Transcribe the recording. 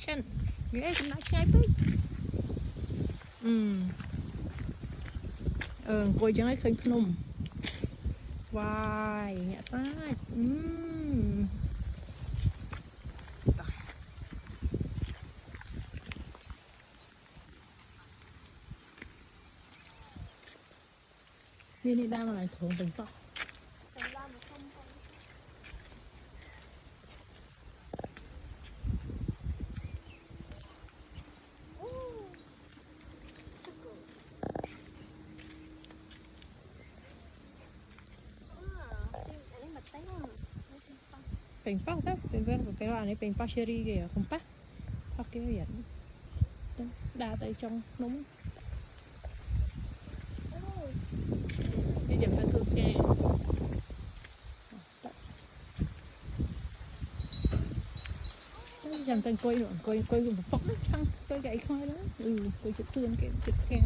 action nghe cũng nói ngay bích cô chẳng ai khơi phun vài nhẹ sátนี่ได้มาหลายถุงเป็นต่อเป็นป้าครับเป็นเรื่องเป็นว่าอันนี้เป็นป้าเชอรี่กี่khôngป้าป้าเกี่ยวอย่างđa tay trong núng bây giờ phải sụt kè dần tên coi rồi coi dùng phật thăng coi gậy khoai đó coi chụp xương kẹo chụp keo